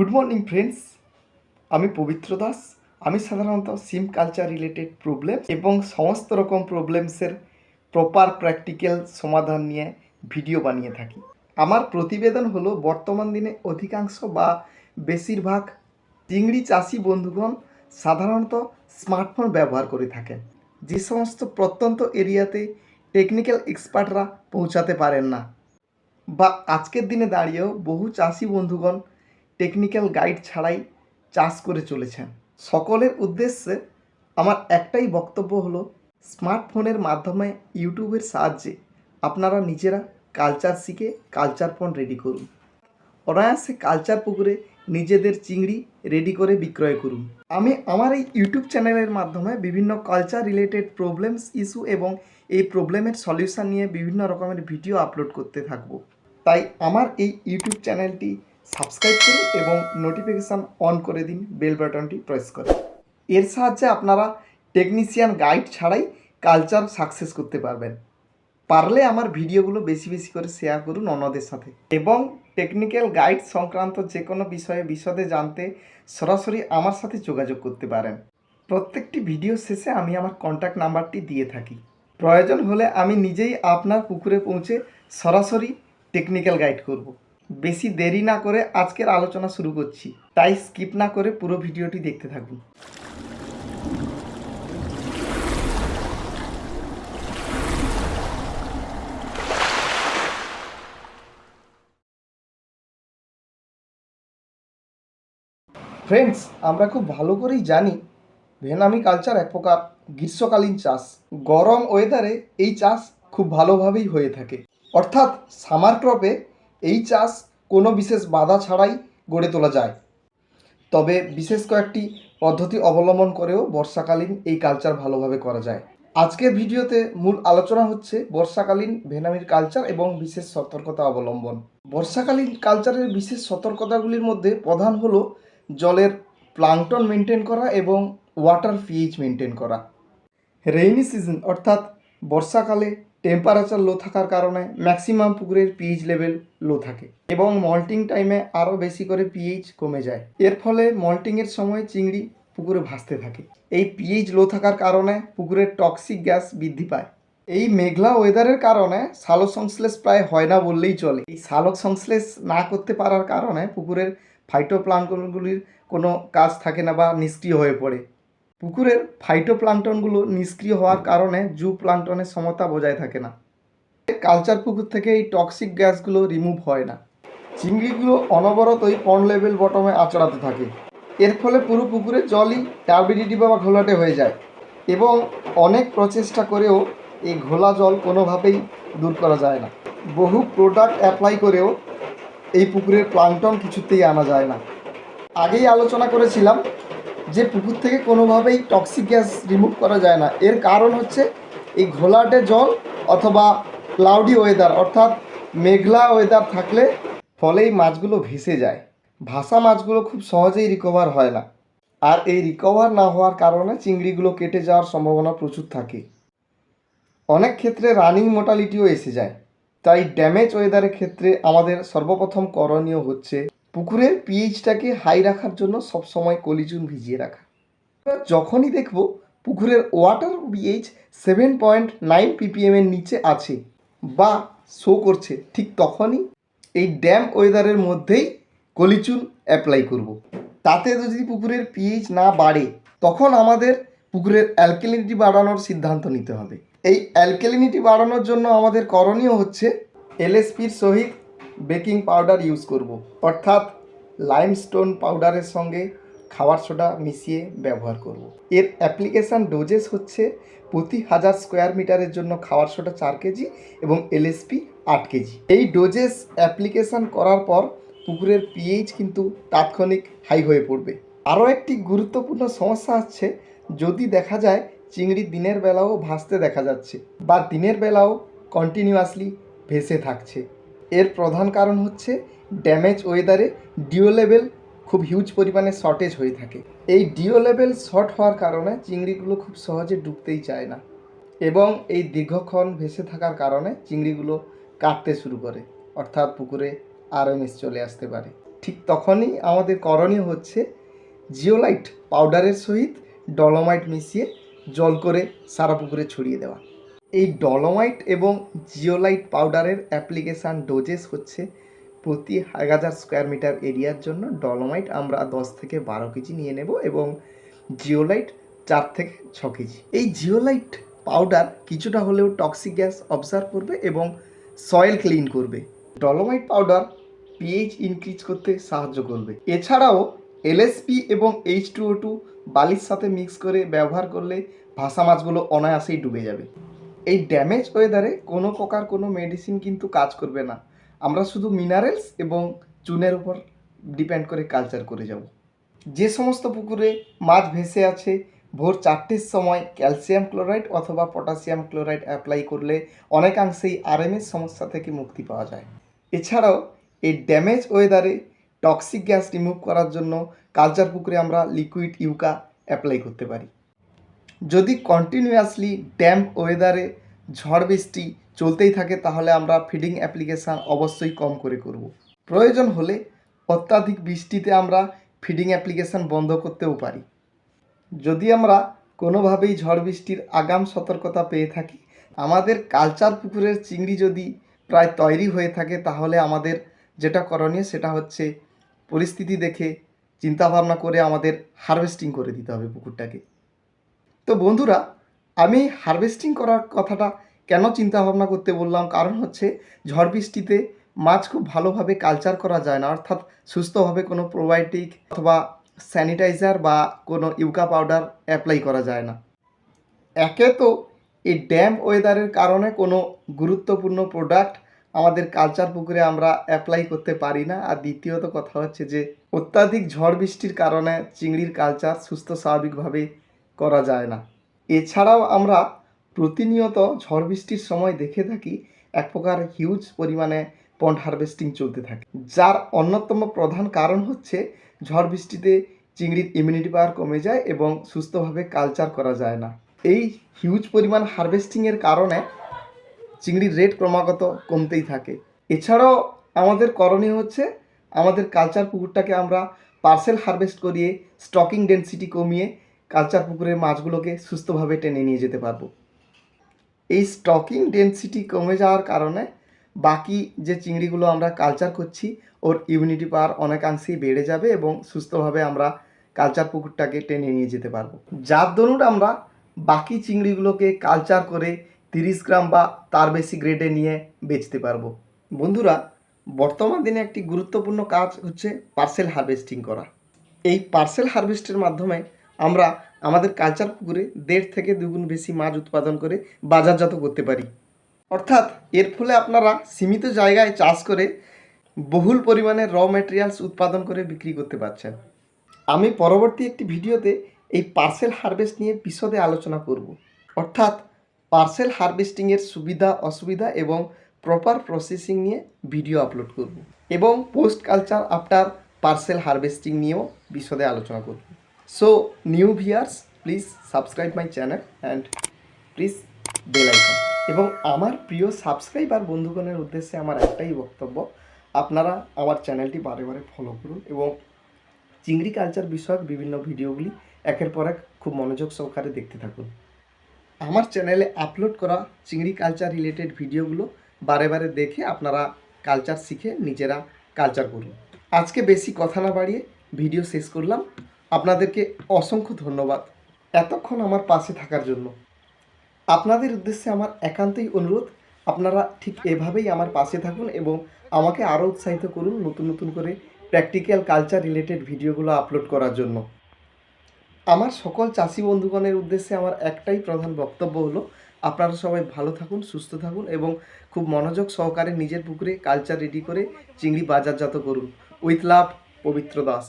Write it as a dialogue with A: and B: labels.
A: Good morning friends, আমি পবিত্র দাস। আমি সাধারণত সিম কালচার রিলেটেড প্রবলেম এবং সমস্ত রকম প্রবলেমসের প্রপার প্র্যাকটিক্যাল সমাধান নিয়ে ভিডিও বানিয়ে থাকি। আমার প্রতিবেদন হলো বর্তমান দিনে অধিকাংশ বা বেশিরভাগ চিংড়ি চাষি বন্ধুগণ সাধারণত স্মার্টফোন ব্যবহার করে থাকেন। যে সমস্ত প্রত্যন্ত এরিয়াতে টেকনিক্যাল এক্সপার্টরা পৌঁছাতে পারেন না, বা আজকের দিনে দাঁড়িয়েও বহু চাষি বন্ধুগণ টেকনিক্যাল গাইড ছাড়াই চাষ করে চলেছেন। সকলের উদ্দেশ্যে আমার একটাই বক্তব্য হলো, স্মার্টফোনের মাধ্যমে ইউটিউবের সাহায্যে আপনারা নিজেরা কালচার শিখে কালচার ফোন রেডি করুন। অনায়াসে কালচার পুকুরে নিজেদের চিংড়ি রেডি করে বিক্রয় করুন। আমি আমার এই ইউটিউব চ্যানেলের মাধ্যমে বিভিন্ন কালচার রিলেটেড প্রবলেমস, ইস্যু এবং এই প্রবলেমের সলিউশন নিয়ে বিভিন্ন রকমের ভিডিও আপলোড করতে থাকবো। তাই আমার এই ইউটিউব চ্যানেলটি সাবস্ক্রাইব করুন এবং নোটিফিকেশান অন করে দিন, বেল বাটনটি প্রেস করে। এর সাহায্যে আপনারা টেকনিশিয়ান গাইড ছাড়াই কালচার সাকসেস করতে পারবেন। পারলে আমার ভিডিওগুলো বেশি বেশি করে শেয়ার করুন অন্যদের সাথে, এবং টেকনিক্যাল গাইড সংক্রান্ত যে কোনো বিষয়ে বিশদে জানতে সরাসরি আমার সাথে যোগাযোগ করতে পারেন। প্রত্যেকটি ভিডিও শেষে আমি আমার কন্ট্যাক্ট নাম্বারটি দিয়ে থাকি। প্রয়োজন হলে আমি নিজেই আপনার পুকুরে পৌঁছে সরাসরি টেকনিক্যাল গাইড করব। বেশি দেরি না করে আজকের আলোচনা শুরু করছি, তাই স্কিপ না করে পুরো ভিডিওটি দেখতে থাকুন। ফ্রেন্ডস, আমরা খুব ভালো করেই জানি ভেনামি কালচার এক প্রকার গ্রীষ্মকালীন চাষ। গরম ওয়েদারে এই চাষ খুব ভালোভাবেই হয়ে থাকে, অর্থাৎ সামার ক্রপে এই চাষ কোনো বিশেষ বাধা ছাড়াই গড়ে তোলা যায়। তবে বিশেষ কয়েকটি পদ্ধতি অবলম্বন করেও বর্ষাকালীন এই কালচার ভালোভাবে করা যায়। আজকের ভিডিওতে মূল আলোচনা হচ্ছে বর্ষাকালীন ভেনামির কালচার এবং বিশেষ সতর্কতা অবলম্বন। বর্ষাকালীন কালচারের বিশেষ সতর্কতাগুলির মধ্যে প্রধান হলো জলের প্লাঙ্কটন মেনটেন করা এবং ওয়াটার পিএইচ মেনটেন করা। রেইনি সিজন অর্থাৎ বর্ষাকালে টেম্পারেচার লো থাকার কারণে ম্যাক্সিমাম পুকুরের পিএইচ লেভেল লো থাকে এবং মল্টিং টাইমে আরও বেশি করে পিএইচ কমে যায়। এর ফলে মল্টিংয়ের সময় চিংড়ি পুকুরে ভাসতে থাকে। এই পিএইচ লো থাকার কারণে পুকুরের টক্সিক গ্যাস বৃদ্ধি পায়। এই মেঘলা ওয়েদারের কারণে সালোক সংশ্লেষ প্রায় হয় না বললেই চলে। এই সালোক সংশ্লেষ না করতে পারার কারণে পুকুরের ফাইটোপ্লাঙ্কটনগুলির কোনো কাজ থাকে না বা নিষ্ক্রিয় হয়ে পড়ে। পুকুরের ফাইটোপ্লাঙ্কটনগুলো নিষ্ক্রিয় হওয়ার কারণে জু প্লাঙ্কটনের সমতা বজায় থাকে না। কালচার পুকুর থেকে এই টক্সিক গ্যাসগুলো রিমুভ হয় না। চিংড়িগুলো অনবরতই পন্ড লেভেল বটমে আচড়াতে থাকে। এর ফলে পুরো পুকুরের জলই টার্বিডিটি বা ঘোলাটে হয়ে যায় এবং অনেক প্রচেষ্টা করেও এই ঘোলা জল কোনোভাবেই দূর করা যায় না। বহু প্রোডাক্ট অ্যাপ্লাই করেও এই পুকুরের প্লাঙ্কটন কিছুতেই আনা যায় না। আগেই আলোচনা করেছিলাম যে পুকুর থেকে কোনোভাবেই টক্সিক গ্যাস রিমুভ করা যায় না। এর কারণ হচ্ছে এই ঘোলাটে জল অথবা ক্লাউডি ওয়েদার অর্থাৎ মেঘলা ওয়েদার থাকলে ফলে এই মাছগুলো ভেসে যায়। ভাসা মাছগুলো খুব সহজেই রিকভার হয় না, আর এই রিকভার না হওয়ার কারণে চিংড়িগুলো কেটে যাওয়ার সম্ভাবনা প্রচুর থাকে। অনেক ক্ষেত্রে রানিং মোর্টালিটিও এসে যায়। তাই ড্যামেজ ওয়েদারের ক্ষেত্রে আমাদের সর্বপ্রথম করণীয় হচ্ছে পুকুরের পিএইচটাকে হাই রাখার জন্য সবসময় কলিচুন ভিজিয়ে রাখা। যখনই দেখব পুকুরের ওয়াটার পিএইচ 7.9 ppm এর নিচে আছে বা শো করছে, ঠিক তখনই এই ড্যাম ওয়েদারের মধ্যেই কলিচুন অ্যাপ্লাই করব। তাতে যদি পুকুরের পিএইচ না বাড়ে, তখন আমাদের পুকুরের অ্যালকালিনিটি বাড়ানোর সিদ্ধান্ত নিতে হবে। এই অ্যালকালিনিটি বাড়ানোর জন্য আমাদের করণীয় হচ্ছে এলএসপির সহিত বেকিং পাউডার ইউজ করব, অর্থাৎ লাইমস্টোন পাউডারের সঙ্গে খাবার সোডা মিশিয়ে ব্যবহার করব। এর অ্যাপ্লিকেশান ডোজেস হচ্ছে প্রতি 1000 স্কোয়ার মিটারের জন্য খাবার সোডা 4 কেজি এবং এলএসপি 8 কেজি। এই ডোজেস অ্যাপ্লিকেশান করার পর পুকুরের পিএইচ কিন্তু তাৎক্ষণিক হাই হয়ে পড়বে। আরও একটি গুরুত্বপূর্ণ সমস্যা হচ্ছে যদি দেখা যায় চিংড়ি দিনের বেলাও ভাসতে দেখা যাচ্ছে বা দিনের বেলাও কন্টিনিউয়াসলি ভেসে থাকছে, এর প্রধান কারণ হচ্ছে ড্যামেজ ওয়েদারে ডিও লেভেল খুব হিউজ পরিমাণে শর্টেজ হয়ে থাকে। এই ডিও লেভেল শর্ট হওয়ার কারণে চিংড়িগুলো খুব সহজে ডুবতেই চায় না এবং এই দীর্ঘক্ষণ ভেসে থাকার কারণে চিংড়িগুলো কাটতে শুরু করে, অর্থাৎ পুকুরে আরএমএস চলে আসতে পারে। ঠিক তখনই আমাদের করণীয় হচ্ছে জিওলাইট পাউডারের সহিত ডলোমাইট মিশিয়ে জল করে সারা পুকুরে ছড়িয়ে দেওয়া। এই ডলোমাইট এবং জিওলাইট পাউডারের অ্যাপ্লিকেশান ডোজেস হচ্ছে প্রতি 1000 স্কোয়ার মিটার এরিয়ার জন্য ডলোমাইট আমরা 10 থেকে 12 কেজি নিয়ে নেব এবং জিওলাইট 4 থেকে 6 কেজি। এই জিওলাইট পাউডার কিছুটা হলেও টক্সিক গ্যাস অবজার্ভ করবে এবং সয়েল ক্লিন করবে। ডলোমাইট পাউডার পিএইচ ইনক্রিজ করতে সাহায্য করবে। এছাড়াও এলএসপি এবং H2O2 বালির সাথে মিক্স করে ব্যবহার করলে ভাসা মাছগুলো অনায়াসেই ডুবে যাবে। এই ড্যামেজ ওয়েদারে কোনো প্রকার কোনো মেডিসিন কিন্তু কাজ করবে না। আমরা শুধু মিনারেলস এবং চুনের উপর ডিপেন্ড করে কালচার করে যাব। যে সমস্ত পুকুরে মাছ ভেসে আছে ভোর 4টের সময় ক্যালসিয়াম ক্লোরাইড অথবা পটাশিয়াম ক্লোরাইড অ্যাপ্লাই করলে অনেকাংশেই আরএমএস সমস্যা থেকে মুক্তি পাওয়া যায়। এছাড়াও এই ড্যামেজ ওয়েদারে টক্সিক গ্যাস রিমুভ করার জন্য কালচার পুকুরে আমরা লিকুইড ইউকা অ্যাপ্লাই করতে পারি। যদি কন্টিনিউয়াসলি ড্যাম্প ওয়েদারে ঝড় বৃষ্টি চলতেই থাকে তাহলে আমরা ফিডিং অ্যাপ্লিকেশান অবশ্যই কম করে করব। প্রয়োজন হলে অত্যাধিক বৃষ্টিতে আমরা ফিডিং অ্যাপ্লিকেশান বন্ধ করতেও পারি। যদি আমরা কোনোভাবেই ঝড় বৃষ্টির আগাম সতর্কতা পেয়ে থাকি, আমাদের কালচার পুকুরের চিংড়ি যদি প্রায় তৈরি হয়ে থাকে তাহলে আমাদের যেটা করণীয় সেটা হচ্ছে পরিস্থিতি দেখে চিন্তাভাবনা করে আমাদের হারভেস্টিং করে দিতে হবে পুকুরটাকে। তো বন্ধুরা, আমি হারভেস্টিং করার কথাটা কেন চিন্তাভাবনা করতে বললাম, কারণ হচ্ছে ঝড় বৃষ্টিতে মাছ খুব ভালোভাবে কালচার করা যায় না, অর্থাৎ সুস্থভাবে কোনো প্রোবায়োটিক অথবা স্যানিটাইজার বা কোনো ইউকা পাউডার অ্যাপ্লাই করা যায় না। একে তো এই ড্যাম্প ওয়েদারের কারণে কোনো গুরুত্বপূর্ণ প্রোডাক্ট আমাদের কালচার পুকুরে আমরা অ্যাপ্লাই করতে পারি না, আর দ্বিতীয়ত কথা হচ্ছে যে অত্যাধিক ঝড় বৃষ্টির কারণে চিংড়ির কালচার সুস্থ স্বাভাবিকভাবে করা যায় না। এছাড়াও আমরা প্রতিনিয়ত ঝড় বৃষ্টির সময় দেখে থাকি এক প্রকার হিউজ পরিমাণে পন্ড হারভেস্টিং চলতে থাকে, যার অন্যতম প্রধান কারণ হচ্ছে ঝড় বৃষ্টিতে চিংড়ির ইমিউনিটি পাওয়ার কমে যায় এবং সুস্থভাবে কালচার করা যায় না। এই হিউজ পরিমাণ হারভেস্টিংয়ের কারণে চিংড়ির রেট ক্রমাগত কমতেই থাকে। এছাড়াও আমাদের করণীয় হচ্ছে আমাদের কালচার পুকুরটাকে আমরা পার্সেল হারভেস্ট করিয়ে স্টকিং ডেনসিটি কমিয়ে কালচার পুকুরের মাছগুলোকে সুস্থভাবে টেনে নিয়ে যেতে পারবো। এই স্টকিং ডেনসিটি কমে যাওয়ার কারণে বাকি যে চিংড়িগুলো আমরা কালচার করছি ওর ইমিউনিটি পাওয়ার অনেকাংশেই বেড়ে যাবে এবং সুস্থভাবে আমরা কালচার পুকুরটাকে টেনে নিয়ে যেতে পারবো, যার দরুন আমরা বাকি চিংড়িগুলোকে কালচার করে 30 গ্রাম বা তার বেশি গ্রেডে নিয়ে বেচতে পারবো। বন্ধুরা, বর্তমান দিনে একটি গুরুত্বপূর্ণ কাজ হচ্ছে পার্সেল হারভেস্টিং করা। এই পার্সেল হারভেস্টের মাধ্যমে আমরা আমাদের কালচার পুকুরে 1.5 থেকে 2 গুণ বেশি মাছ উৎপাদন করে বাজারজাত করতে পারি। অর্থাৎ এর ফলে আপনারা সীমিত জায়গায় চাষ করে বহুল পরিমাণে র ম্যাটেরিয়ালস উৎপাদন করে বিক্রি করতে পারছেন। আমি পরবর্তী একটি ভিডিওতে এই পার্সেল হারভেস্ট নিয়ে বিশদে আলোচনা করব, অর্থাৎ পার্সেল হারভেস্টিংয়ের সুবিধা অসুবিধা এবং প্রপার প্রসেসিং নিয়ে ভিডিও আপলোড করব এবং post culture after parcel harvesting নিয়েও বিশদে আলোচনা করব। So new viewers, please subscribe my channel and please bell icon. এবং আমার প্রিয় সাবস্ক্রাইবার বন্ধুগণের উদ্দেশ্যে আমার একটাই বক্তব্য, আপনারা আমার চ্যানেলটি বারে বারে ফলো করুন এবং চিংড়ি কালচার বিষয়ক বিভিন্ন ভিডিওগুলি একের পর এক খুব মনোযোগ সহকারে দেখতে থাকুন। আমার চ্যানেলে আপলোড করা চিংড়ি কালচার রিলেটেড ভিডিওগুলো বারে বারে দেখে আপনারা কালচার শিখে নিজেরা কালচার করুন। আজকে বেশি কথা না বাড়িয়ে ভিডিও শেষ করলাম। আপনাদেরকে অসংখ্য ধন্যবাদ এতক্ষণ আমার পাশে থাকার জন্য। আপনাদের উদ্দেশ্যে আমার একান্তই অনুরোধ, আপনারা ঠিক এভাবেই আমার পাশে থাকুন এবং আমাকে আরও উৎসাহিত করুন নতুন নতুন করে প্র্যাকটিক্যাল কালচার রিলেটেড ভিডিওগুলো আপলোড করার জন্য। আমার সকল চাষি বন্ধুগণের উদ্দেশ্যে আমার একটাই প্রধান বক্তব্য হলো, আপনারা সবাই ভালো থাকুন, সুস্থ থাকুন এবং খুব মনোযোগ সহকারে নিজের পুকুরে কালচার রেডি করে চিংড়ি বাজারজাত করুন। উইথ লাভ, পবিত্র দাস।